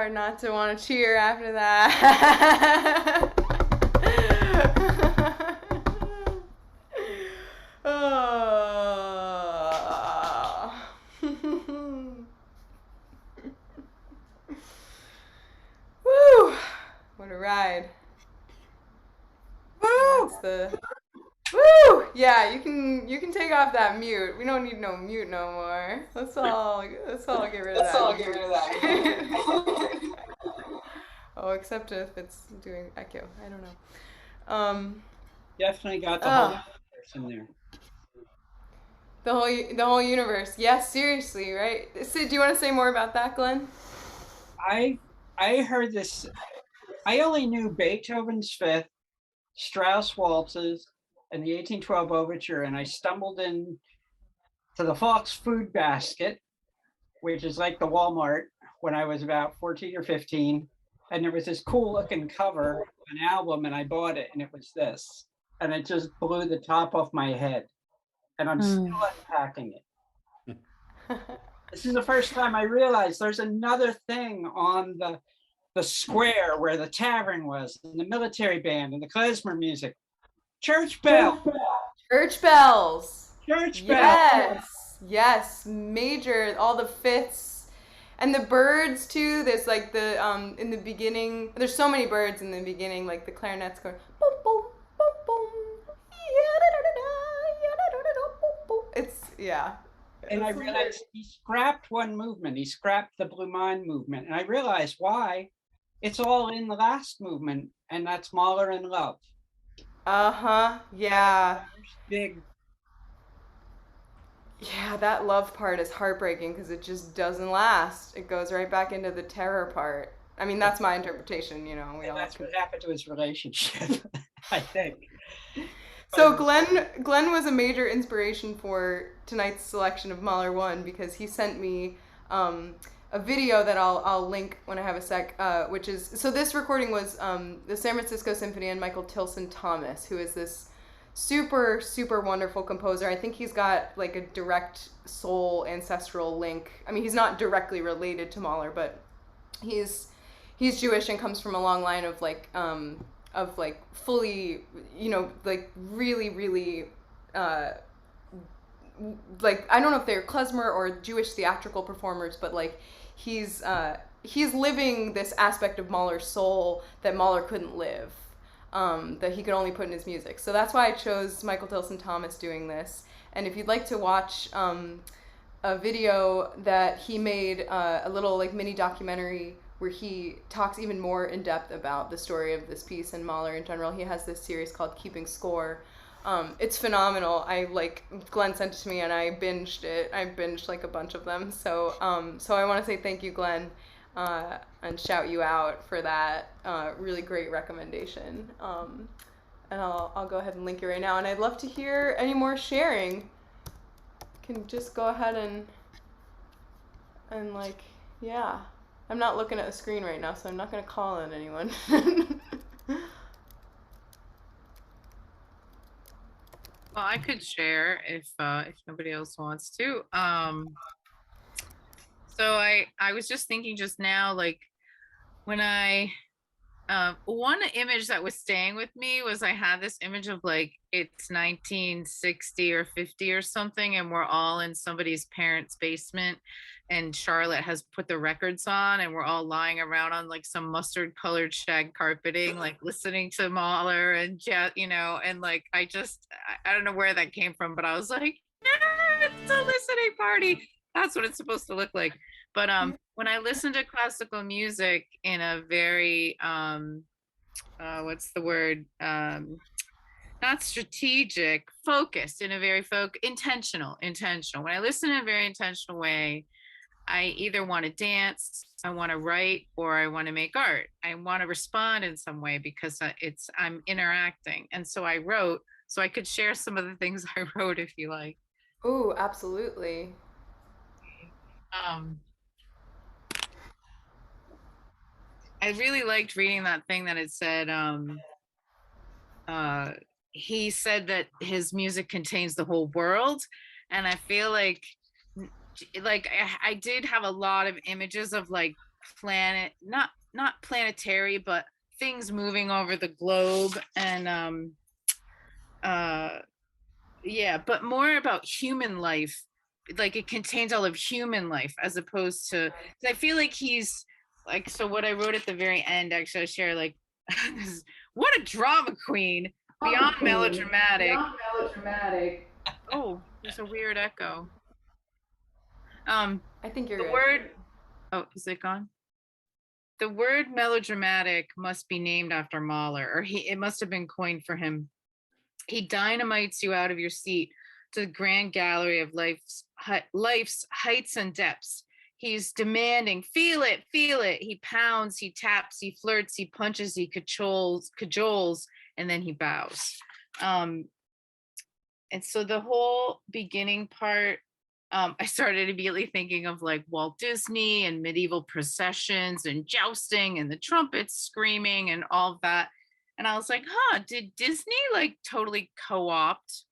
hard not to want to cheer after that. Oh. Woo! What a ride. Woo! That's the Woo! Yeah, you can take off that mute. We don't need no mute no more. Let's all get rid of Let's that all get rid of that. mute. Oh, except if it's doing echo. I don't know. Definitely got the whole Oh, person there. the whole universe. Yes, seriously, right? Sid, do you want to say more about that, Glenn? I I heard this. I only knew Beethoven's Fifth, Strauss waltzes, and the 1812 overture, and I stumbled in to the Fox Food Basket, which is like the Walmart, when I was about 14 or 15. And there was this cool looking cover, an album, and I bought it, and it was this. And it just blew the top off my head. And I'm still Mm. unpacking it. This is the first time I realized there's another thing on the square where the tavern was, and the military band, and the klezmer music. Church bell, Church bells. church bell. Yes. Yes. Major. All the fifths. And the birds too. There's like the in the beginning. There's so many birds in the beginning. Like the clarinets going boom boom boom boom. It's yeah. And I It's realized he scrapped one movement. He scrapped the Blue Mind movement. And I realized why. It's all in the last movement, and that's Mahler in Love. uh-huh. Yeah. Big. Yeah, that love part is heartbreaking because it just doesn't last. It goes right back into the terror part. I mean, that's my interpretation, we And all that's can. what happened to his relationship, I think. So But Glenn was a major inspiration for tonight's selection of Mahler 1 because he sent me a video that I'll link when I have a sec, which is so this recording was the San Francisco Symphony and Michael Tilson Thomas, who is this super super wonderful composer. I think he's got like a direct soul ancestral link. I mean, he's not directly related to Mahler, but he's he's Jewish and comes from a long line of like fully, like really really uh like I don't know if they're klezmer or Jewish theatrical performers, but like he's living this aspect of Mahler's soul that Mahler couldn't live, that he could only put in his music. So that's why I chose Michael Tilson Thomas doing this. And if you'd like to watch a video that he made, a little like mini documentary where he talks even more in depth about the story of this piece and Mahler in general. He has this series called Keeping Score. It's phenomenal. Glenn sent it to me and I binged it. I binged like a bunch of them. So I want to say thank you, Glenn, and shout you out for that really great recommendation. And I'll go ahead and link it right now. And I'd love to hear any more sharing. You can just go ahead and like, yeah. I'm not looking at the screen right now, so I'm not gonna call on anyone. Well, I could share if nobody else wants to. So I was just thinking just now, like when I one image that was staying with me was I had this image of like it's 1960 or 50 or something, and we're all in somebody's parents' basement, and Charlotte has put the records on, and we're all lying around on like some mustard colored shag carpeting, like listening to Mahler and Jet, and like I don't know where that came from, but I was like, yeah, it's a listening party. That's what it's supposed to look like. But when I listen to classical music in a very what's the word? Not strategic, focused, in a very intentional. When I listen in a very intentional way, I either want to dance, I want to write, or I want to make art. I want to respond in some way because I'm interacting. And so I wrote, so I could share some of the things I wrote if you like. Ooh, absolutely. Um, I really liked reading that thing that it said, uh, he said that his music contains the whole world. And I feel like I did have a lot of images of like planet, not planetary, but things moving over the globe, and uh yeah, but more about human life. Like it contains all of human life as opposed to, 'cause I feel like he's like, so what I wrote at the very end, actually I share like this, what a drama queen, beyond melodramatic. Beyond melodramatic. Oh, there's a weird echo. I think you're The good. word, oh, is it gone? The word melodramatic must be named after Mahler, or it must have been coined for him. He dynamites you out of your seat to the grand gallery of life's heights and depths. He's demanding, feel it, feel it. He pounds, he taps, he flirts, he punches, he cajoles, and then he bows. And so the whole beginning part, I started immediately thinking of like Walt Disney and medieval processions and jousting and the trumpets screaming and all of that. And I was like, huh, did Disney like totally co-opt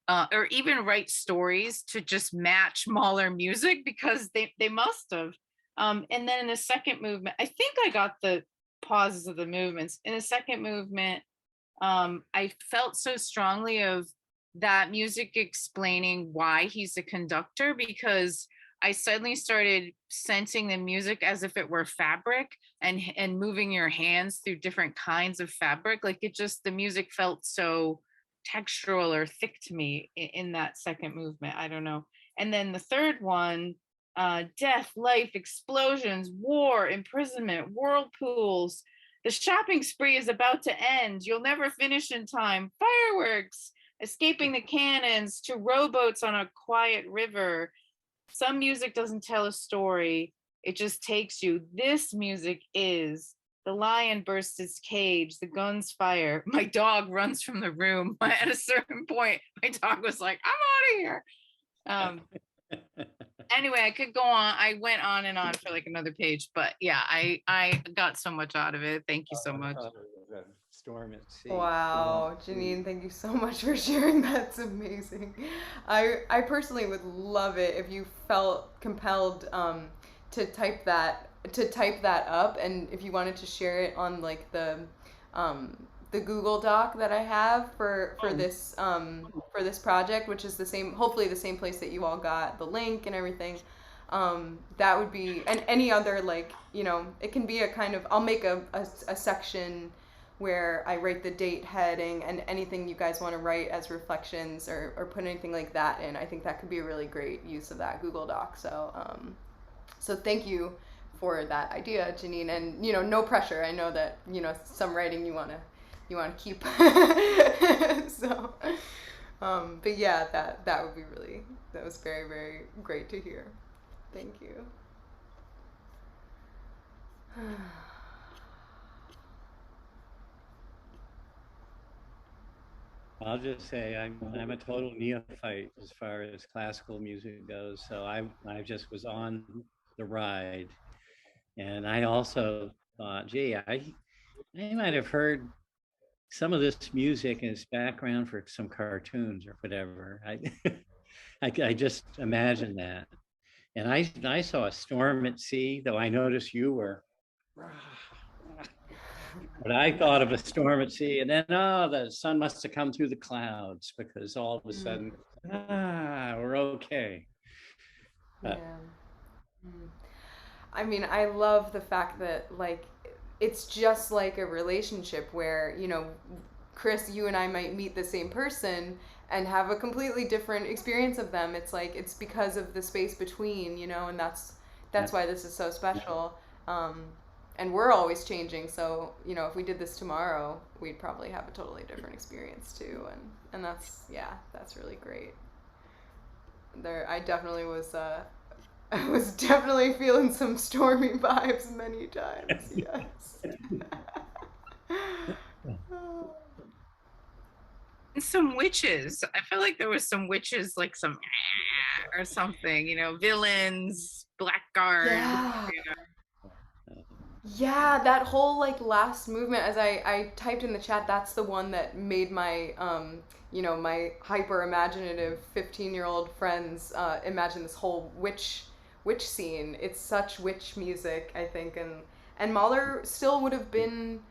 or even write stories to just match Mahler music? Because they must have. And then in the second movement, I think I got the pauses of the movements. In the second movement, I felt so strongly of that music explaining why he's a conductor, because I suddenly started sensing the music as if it were fabric, and moving your hands through different kinds of fabric. Like it just, the music felt so textural or thick to me in that second movement. I don't know. And then the third one, death, life, explosions, war, imprisonment, whirlpools. The shopping spree is about to end. You'll never finish in time. Fireworks, escaping the cannons, to rowboats on a quiet river. Some music doesn't tell a story, it just takes you. This music is, the lion bursts its cage, the guns fire, my dog runs from the room. At a certain point, my dog was like, I'm out of here. Anyway, I could go on. I went on and on for like another page, but yeah, I got so much out of it. Thank you so much. Storm at sea. Wow, Janine, thank you so much for sharing. That's amazing. I personally would love it if you felt compelled to type that up, and if you wanted to share it on like the Google Doc that I have for this project, which is the same, hopefully the same place that you all got the link and everything. That would be, and any other, like, you know, it can be a kind of, I'll make a section where I write the date heading, and anything you guys want to write as reflections or put anything like that in. I think that could be a really great use of that Google Doc. So thank you for that idea, Janine. And, you know, no pressure. I know that, you know, some writing you want to keep. So, but yeah, that would be really, that was very, very great to hear. Thank you. I'll just say I'm a total neophyte as far as classical music goes. So I just was on the ride, and I also thought, gee, I might have heard some of this music as background for some cartoons or whatever. I just imagined that, and I saw a storm at sea, though I noticed you were. But I thought of a storm at sea, and then, the sun must have come through the clouds, because all of a sudden, we're okay. Yeah. I mean, I love the fact that, like, it's just like a relationship where, you know, Chris, you and I might meet the same person and have a completely different experience of them. It's like, it's because of the space between, you know, and that's why this is so special. And we're always changing, so, you know, if we did this tomorrow, we'd probably have a totally different experience too, and that's, yeah, that's really great. I definitely was I was definitely feeling some stormy vibes many times. Yes. And some witches. I feel like there was some witches, like some or something, you know, villains, blackguard. Yeah. You know. Yeah, that whole like last movement, as I typed in the chat, that's the one that made my you know, my hyper imaginative 15-year-old friends imagine this whole witch witch scene. It's such witch music, I think, and Mahler still would have been,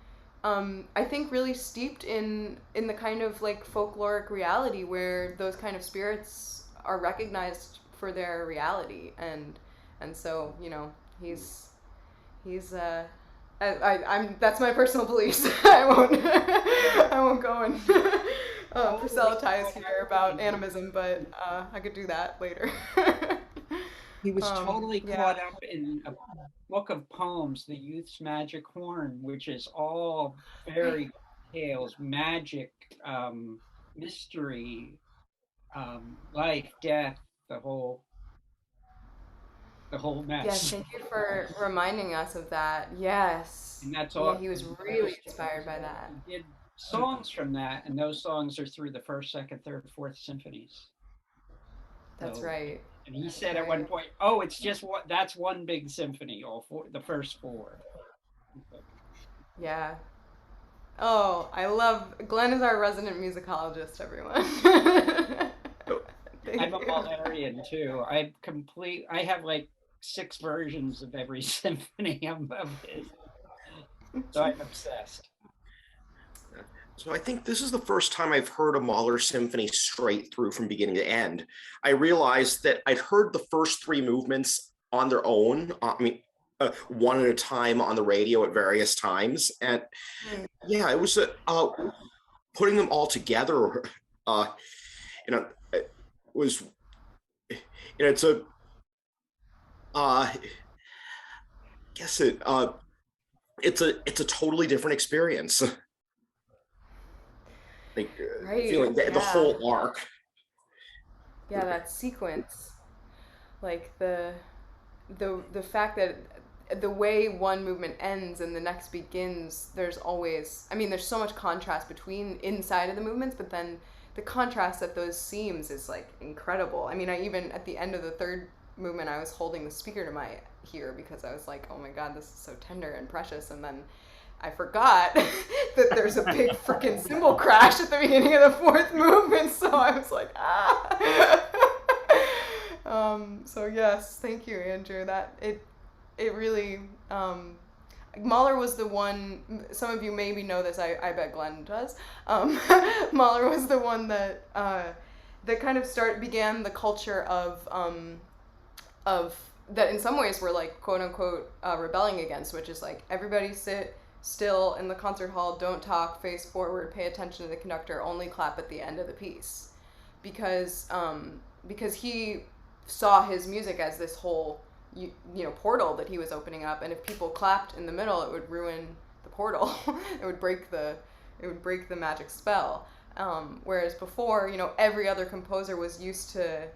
I think, really steeped in the kind of like folkloric reality where those kind of spirits are recognized for their reality, and so, you know, he's I'm that's my personal beliefs. I won't go and proselytize here about animism, but I could do that later. He was totally caught yeah. up in a book of poems, The Youth's Magic Horn, which is all fairy tales, magic, mystery, life, death, the whole Yes, mess. thank you for reminding us of that. Yes. And that's Yeah, all. he was really inspired by that. He did songs from that, and those songs are through the first, second, third, fourth symphonies. That's So, right. and he said at one point, "Oh, it's just what that's one big symphony, all four, the first four." Yeah. Oh, I love Glenn is our resident musicologist, everyone. Thank I'm a you. Mahlerian too. I have like 6 versions of every symphony of his. So I'm obsessed. So I think this is the first time I've heard a Mahler symphony straight through from beginning to end. I realized that I'd heard the first 3 movements on their own. One at a time on the radio at various times, and yeah, it was putting them all together. It was. It's a. Guess it. It's a totally different experience. Like, Right. feeling the whole arc. Yeah, that sequence, like the fact that the way one movement ends and the next begins, there's always, I mean, there's so much contrast between inside of the movements, but then the contrast at those seams is like incredible. I mean, I even at the end of the third movement, I was holding the speaker to my ear because I was like, oh my God, this is so tender and precious. And then I forgot that there's a big freaking cymbal crash at the beginning of the fourth movement. So I was like, ah. So yes, thank you, Andrew. That it really, Mahler was the one, some of you maybe know this, I bet Glenn does. Mahler was the one that kind of began the culture of that in some ways we're like quote unquote rebelling against, which is like everybody sit still in the concert hall, don't talk, face forward, pay attention to the conductor, only clap at the end of the piece, because he saw his music as this whole portal that he was opening up, and if people clapped in the middle, it would ruin the portal. it would break the magic spell. Whereas before, every other composer was used to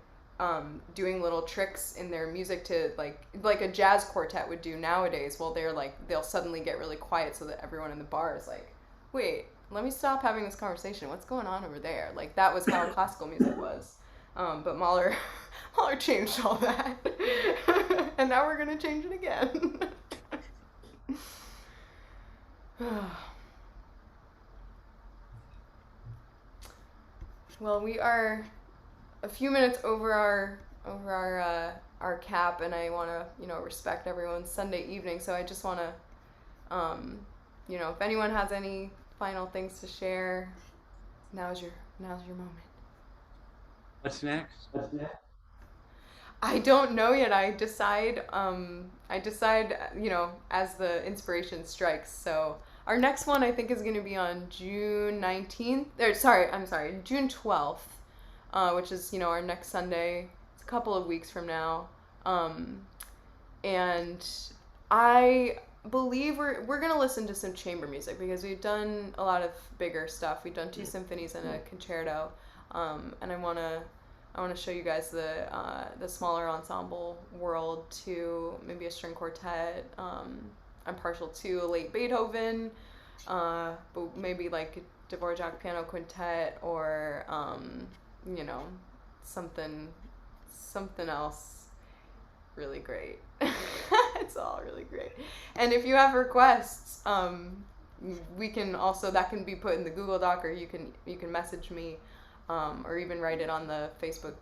doing little tricks in their music to like a jazz quartet would do nowadays. Well, they'll suddenly get really quiet so that everyone in the bar is like, wait, let me stop having this conversation. What's going on over there? Like that was how classical music was. But Mahler changed all that. And now we're going to change it again. Well, we are a few minutes over our cap, and I want to respect everyone's Sunday evening. So I just want to if anyone has any final things to share, now's your moment. What's next? I don't know yet. I decide as the inspiration strikes. So our next one I think is going to be on June 19th. June 12th, which is our next Sunday. It's a couple of weeks from now. And I believe we're going to listen to some chamber music because we've done a lot of bigger stuff. We've done 2 symphonies and a concerto. And I want to show you guys the smaller ensemble world too, maybe a string quartet. I'm partial to a late Beethoven, but maybe like a Dvorak piano quintet or something else really great. It's all really great. And if you have requests, we can also, that can be put in the Google Doc, or you can message me. Or even write it on the Facebook.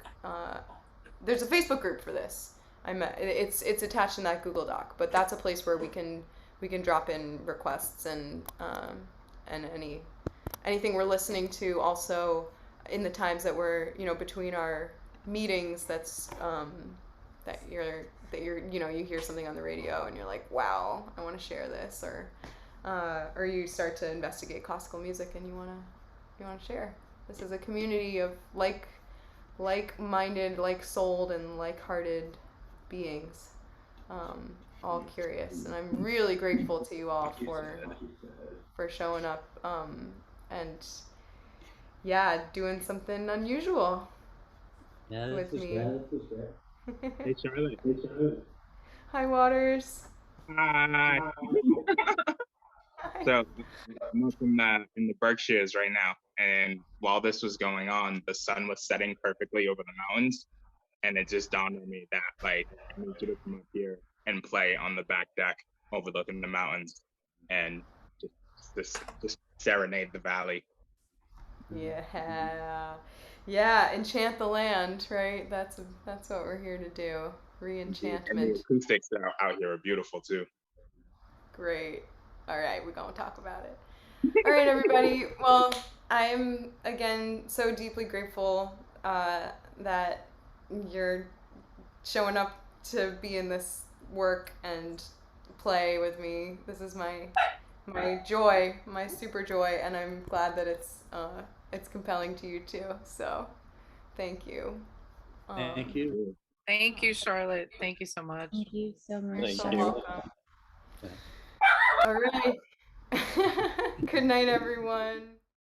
There's a Facebook group for this, It's attached in that Google Doc, but that's a place where we can drop in requests and anything we're listening to. Also, in the times that we're between our meetings, that's that you're you hear something on the radio and you're like, wow, I want to share this, or you start to investigate classical music and you want to share. This is a community of like-minded, like-souled, and like-hearted beings, all curious. And I'm really grateful to you all for showing up and doing something unusual with me. Hey, Charlotte. Hi, Waters. Hi. Hi. So I'm up in the Berkshires right now, and while this was going on, the sun was setting perfectly over the mountains, and it just dawned on me that I need you to come up here and play on the back deck overlooking the mountains, and just serenade the valley. Yeah, enchant the land, right? That's what we're here to do. Re-enchantment. And the acoustics out here are beautiful too. Great. All right, we're going to talk about it. All right, everybody. Well, I'm, again, so deeply grateful that you're showing up to be in this work and play with me. This is my joy, my super joy, and I'm glad that it's compelling to you too. So, thank you. Thank you. Thank you, Charlotte. Thank you so much. Thank you so much. You're Thank so you. welcome. All right. Good night, everyone.